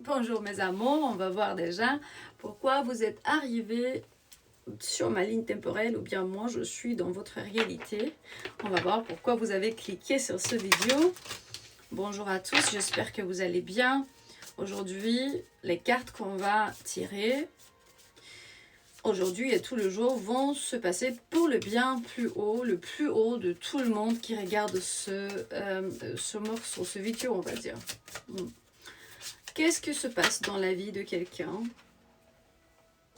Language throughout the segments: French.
Bonjour mes amours, on va voir déjà pourquoi vous êtes arrivés sur ma ligne temporelle ou bien moi je suis dans votre réalité. On va voir pourquoi vous avez cliqué sur cette vidéo. Bonjour à tous, j'espère que vous allez bien. Aujourd'hui, les cartes qu'on va tirer aujourd'hui et tout le jour vont se passer pour le bien le plus haut de tout le monde qui regarde ce morceau, ce vidéo on va dire. Qu'est-ce qui se passe dans la vie de quelqu'un?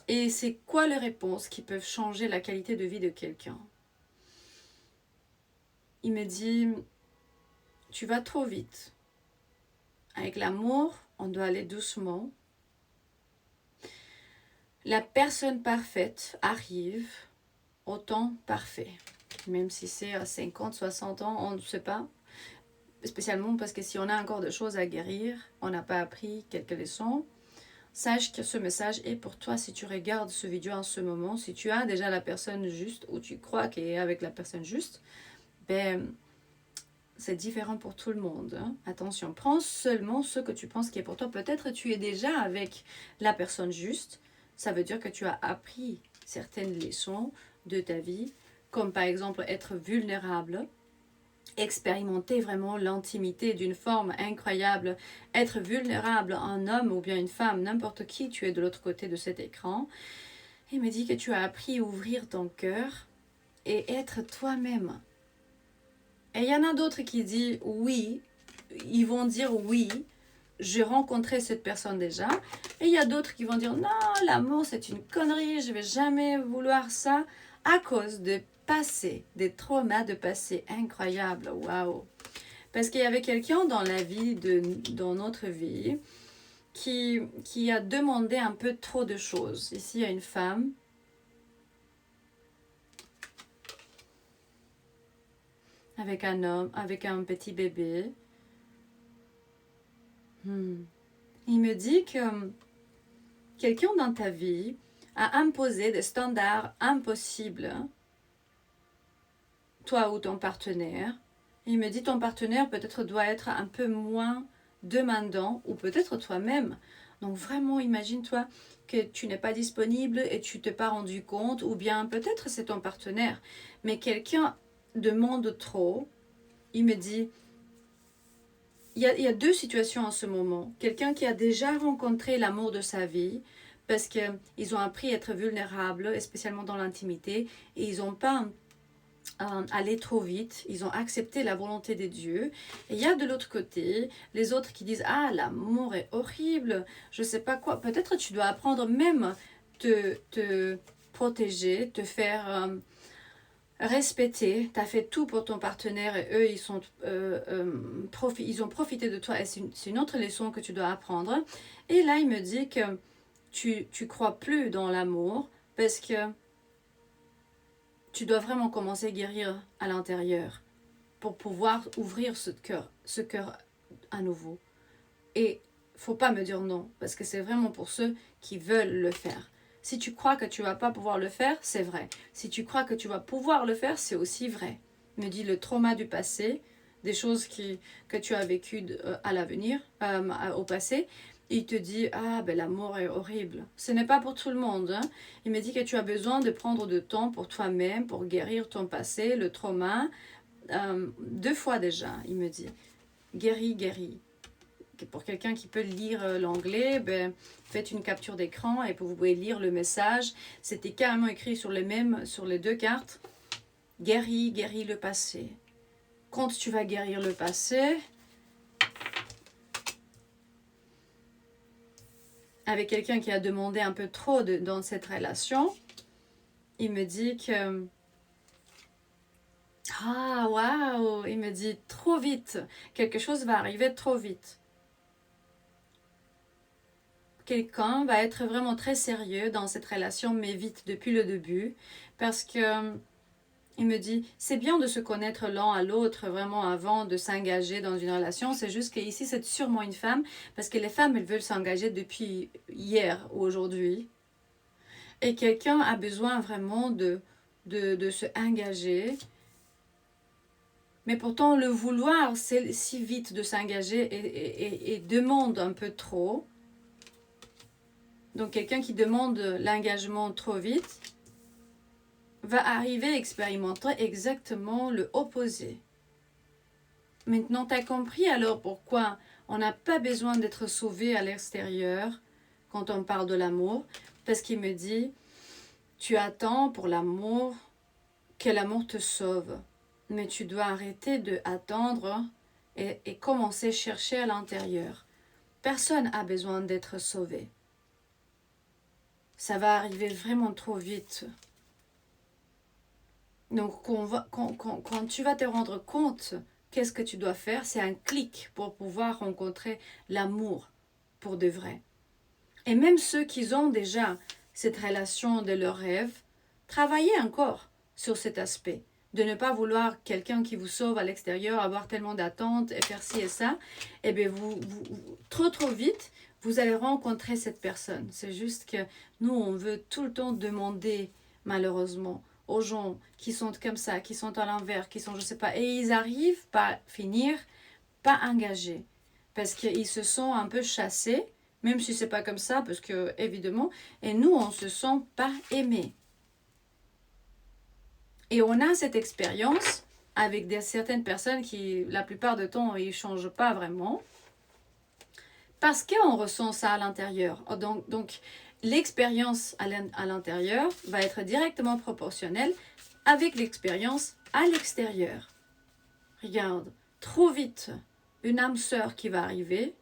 Et c'est quoi les réponses qui peuvent changer la qualité de vie de quelqu'un? Il me dit, tu vas trop vite. Avec l'amour, on doit aller doucement. La personne parfaite arrive au temps parfait. Même si c'est à 50, 60 ans, on ne sait pas. Spécialement parce que si on a encore des choses à guérir, on n'a pas appris quelques leçons. Sache que ce message est pour toi si tu regardes ce vidéo en ce moment. Si tu as déjà la personne juste ou tu crois qu'elle est avec la personne juste, ben, c'est différent pour tout le monde. Hein. Attention, prends seulement ce que tu penses qui est pour toi. Peut-être tu es déjà avec la personne juste. Ça veut dire que tu as appris certaines leçons de ta vie, comme par exemple être vulnérable, expérimenter vraiment l'intimité d'une forme incroyable, être vulnérable, un homme ou bien une femme, n'importe qui, tu es de l'autre côté de cet écran. Il me dit que tu as appris à ouvrir ton cœur et être toi-même. Et il y en a d'autres qui disent oui, ils vont dire oui, j'ai rencontré cette personne déjà. Et il y a d'autres qui vont dire non, l'amour c'est une connerie, je vais jamais vouloir ça à cause de passé, des traumas de passé incroyables. Waouh! Parce qu'il y avait quelqu'un dans la vie, dans notre vie, qui a demandé un peu trop de choses. Ici, il y a une femme. Avec un homme, avec un petit bébé. Il me dit que quelqu'un dans ta vie a imposé des standards impossibles, toi ou ton partenaire. Il me dit ton partenaire peut-être doit être un peu moins demandant ou peut-être toi-même. Donc vraiment, imagine-toi que tu n'es pas disponible et tu t'es pas rendu compte ou bien peut-être c'est ton partenaire. Mais quelqu'un demande trop. Il me dit, il y a deux situations en ce moment. Quelqu'un qui a déjà rencontré l'amour de sa vie parce qu'ils ont appris à être vulnérables, spécialement dans l'intimité, et ils n'ont pas allé trop vite, ils ont accepté la volonté de Dieu. Et il y a de l'autre côté les autres qui disent ah l'amour est horrible, je sais pas quoi. Peut-être tu dois apprendre même te protéger, te faire respecter. Tu as fait tout pour ton partenaire et eux ils ont profité de toi et c'est une autre leçon que tu dois apprendre. Et là il me dit que tu crois plus dans l'amour parce que tu dois vraiment commencer à guérir à l'intérieur pour pouvoir ouvrir ce cœur à nouveau. Et faut pas me dire non, parce que c'est vraiment pour ceux qui veulent le faire. Si tu crois que tu vas pas pouvoir le faire, c'est vrai. Si tu crois que tu vas pouvoir le faire, c'est aussi vrai. Me dit le trauma du passé, des choses que tu as vécues à l'avenir, au passé. Il te dit, ah ben l'amour est horrible. Ce n'est pas pour tout le monde. Hein. Il me dit que tu as besoin de prendre du temps pour toi-même, pour guérir ton passé, le trauma. 2 fois déjà, il me dit. Guéris. Pour quelqu'un qui peut lire l'anglais, ben, faites une capture d'écran et vous pouvez lire le message. C'était carrément écrit sur les 2 cartes. Guéris le passé. Quand tu vas guérir le passé, avec quelqu'un qui a demandé un peu trop dans cette relation, il me dit que ah waouh, il me dit trop vite, quelque chose va arriver trop vite. Quelqu'un va être vraiment très sérieux dans cette relation, mais vite depuis le début, parce que il me dit, c'est bien de se connaître l'un à l'autre vraiment avant de s'engager dans une relation. C'est juste qu'ici, c'est sûrement une femme, parce que les femmes, elles veulent s'engager depuis hier ou aujourd'hui. Et quelqu'un a besoin vraiment de se engager. Mais pourtant, le vouloir, c'est si vite de s'engager et demande un peu trop. Donc quelqu'un qui demande l'engagement trop vite va arriver à expérimenter exactement le opposé. Maintenant, tu as compris alors pourquoi on n'a pas besoin d'être sauvé à l'extérieur quand on parle de l'amour. Parce qu'il me dit, tu attends pour l'amour, que l'amour te sauve. Mais tu dois arrêter d'attendre et commencer à chercher à l'intérieur. Personne n'a besoin d'être sauvé. Ça va arriver vraiment trop vite. Donc quand tu vas te rendre compte, qu'est-ce que tu dois faire? C'est un clic pour pouvoir rencontrer l'amour pour de vrai. Et même ceux qui ont déjà cette relation de leur rêve, travaillez encore sur cet aspect. De ne pas vouloir quelqu'un qui vous sauve à l'extérieur, avoir tellement d'attentes et faire ci et ça. Et bien trop vite, vous allez rencontrer cette personne. C'est juste que nous, on veut tout le temps demander, malheureusement, aux gens qui sont comme ça, qui sont à l'envers, qui sont, je sais pas, et ils arrivent pas finir, pas engagés. Parce qu'ils se sont un peu chassés, même si c'est pas comme ça, parce que, évidemment, et nous, on se sent pas aimés. Et on a cette expérience avec certaines personnes qui, la plupart du temps, ils changent pas vraiment. Parce qu'on ressent ça à l'intérieur. Donc l'expérience à l'intérieur va être directement proportionnelle avec l'expérience à l'extérieur. Regarde, trop vite, une âme sœur qui va arriver,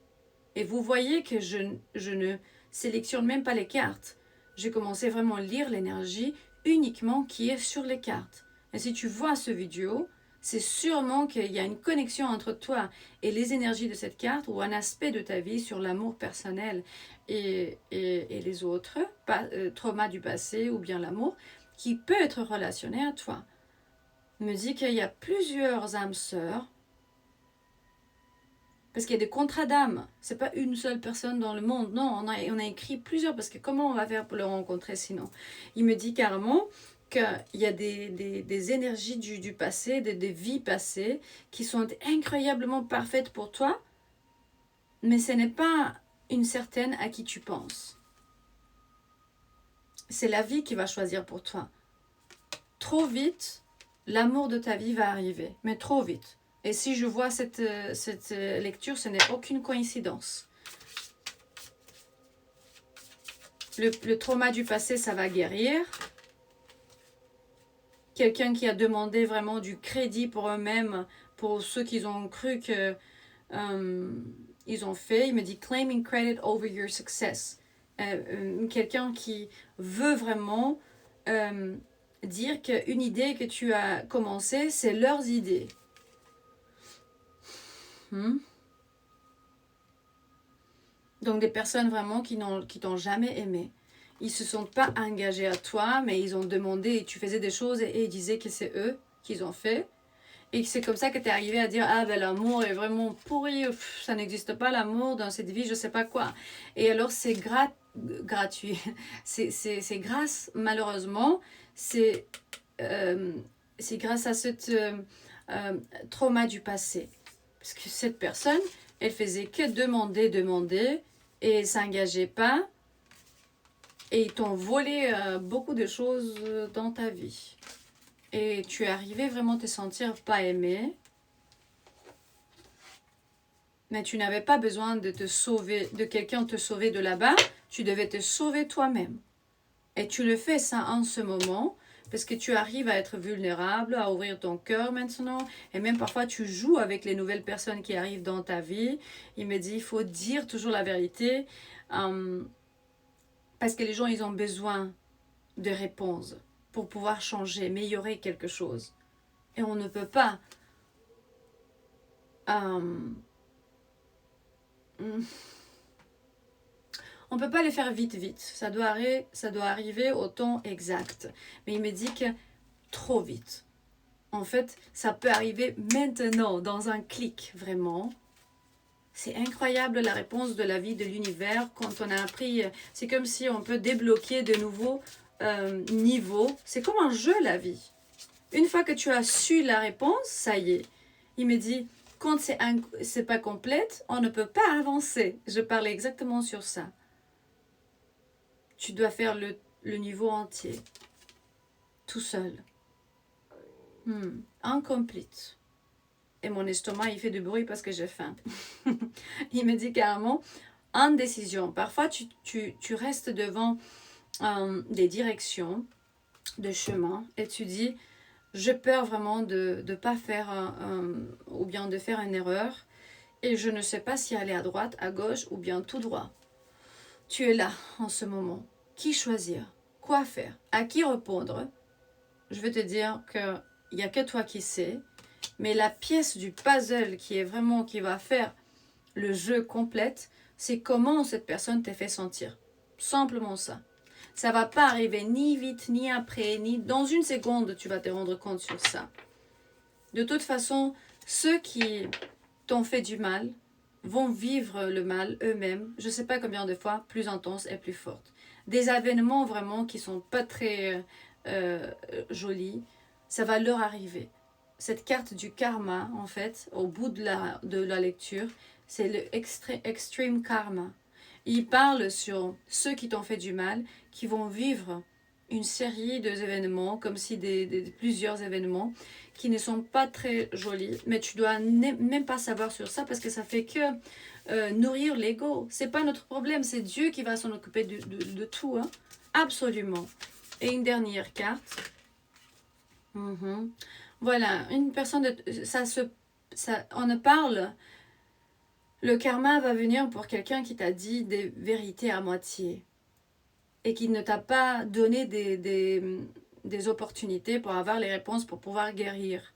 et vous voyez que je ne sélectionne même pas les cartes. J'ai commencé vraiment à lire l'énergie uniquement qui est sur les cartes. Et si tu vois ce vidéo, c'est sûrement qu'il y a une connexion entre toi et les énergies de cette carte ou un aspect de ta vie sur l'amour personnel et les autres, trauma du passé ou bien l'amour, qui peut être relationné à toi. Me dit qu'il y a plusieurs âmes sœurs, parce qu'il y a des contrats d'âme. C'est pas une seule personne dans le monde. Non, on a écrit plusieurs, parce que comment on va faire pour le rencontrer sinon? Il me dit carrément qu'il y a des énergies du passé, des vies passées, qui sont incroyablement parfaites pour toi, mais ce n'est pas une certaine à qui tu penses. C'est la vie qui va choisir pour toi. Trop vite, l'amour de ta vie va arriver, mais trop vite. Et si je vois cette lecture, ce n'est aucune coïncidence. Le trauma du passé, ça va guérir. Quelqu'un qui a demandé vraiment du crédit pour eux-mêmes, pour ceux qui ont cru que ils ont fait. Il me dit « claiming credit over your success ». Quelqu'un qui veut vraiment dire qu'une idée que tu as commencée, c'est leurs idées. Donc des personnes vraiment qui t'ont jamais aimé. Ils se sont pas engagés à toi, mais ils ont demandé, et tu faisais des choses et ils disaient que c'est eux qu'ils ont fait. Et c'est comme ça que tu es arrivé à dire « Ah ben l'amour est vraiment pourri, ça n'existe pas l'amour dans cette vie, je sais pas quoi. » Et alors c'est gratuit. c'est grâce, malheureusement, c'est grâce à ce trauma du passé. Parce que cette personne, elle faisait que demander, et elle s'engageait pas. Et ils t'ont volé beaucoup de choses dans ta vie. Et tu es arrivé vraiment à te sentir pas aimé. Mais tu n'avais pas besoin de te sauver, de quelqu'un te sauver de là-bas. Tu devais te sauver toi-même. Et tu le fais ça en ce moment. Parce que tu arrives à être vulnérable, à ouvrir ton cœur maintenant. Et même parfois, tu joues avec les nouvelles personnes qui arrivent dans ta vie. Il me dit, il faut dire toujours la vérité. Parce que les gens, ils ont besoin de réponses pour pouvoir changer, améliorer quelque chose. Et on ne peut pas... on ne peut pas les faire vite. Ça doit arriver au temps exact. Mais il me dit que trop vite. En fait, ça peut arriver maintenant, dans un clic, vraiment. C'est incroyable la réponse de la vie, de l'univers, quand on a appris. C'est comme si on peut débloquer de nouveaux niveaux. C'est comme un jeu, la vie. Une fois que tu as su la réponse, ça y est. Il me dit, quand c'est pas complète, on ne peut pas avancer. Je parlais exactement sur ça. tu dois faire le niveau entier, tout seul. Incomplete. Et mon estomac, il fait du bruit parce que j'ai faim. Il me dit carrément, indécision. Parfois, tu restes devant des directions de chemin et tu dis, j'ai peur vraiment de ne pas faire ou bien de faire une erreur et je ne sais pas si aller à droite, à gauche ou bien tout droit. Tu es là en ce moment. Qui choisir? Quoi faire? À qui répondre? Je veux te dire qu'il n'y a que toi qui sais. Mais la pièce du puzzle qui va faire le jeu complète, c'est comment cette personne t'a fait sentir. Simplement ça. Ça va pas arriver ni vite, ni après, ni dans une seconde, tu vas te rendre compte sur ça. De toute façon, ceux qui t'ont fait du mal vont vivre le mal eux-mêmes, je sais pas combien de fois, plus intense et plus forte. Des événements vraiment qui sont pas très jolis, ça va leur arriver. Cette carte du karma, en fait, au bout de la lecture, c'est le extreme karma. Il parle sur ceux qui t'ont fait du mal, qui vont vivre une série d'événements, comme si plusieurs événements, qui ne sont pas très jolis, mais tu dois même pas savoir sur ça, parce que ça fait que nourrir l'ego. C'est pas notre problème, c'est Dieu qui va s'en occuper de tout, hein. Absolument. Et une dernière carte. Voilà, une personne, on parle, le karma va venir pour quelqu'un qui t'a dit des vérités à moitié et qui ne t'a pas donné des opportunités pour avoir les réponses pour pouvoir guérir.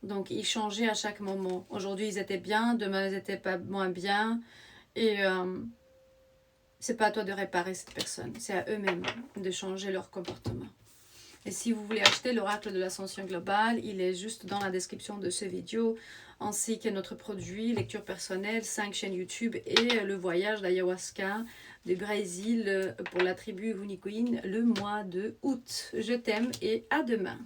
Donc, ils changeaient à chaque moment. Aujourd'hui, ils étaient bien, demain, ils n'étaient pas moins bien. Et c'est pas à toi de réparer cette personne, c'est à eux-mêmes de changer leur comportement. Et si vous voulez acheter l'oracle de l'ascension globale, il est juste dans la description de ce vidéo, ainsi que notre produit, lecture personnelle, 5 chaînes YouTube et le voyage d'ayahuasca du Brésil pour la tribu Uniqueen le mois de août. Je t'aime et à demain.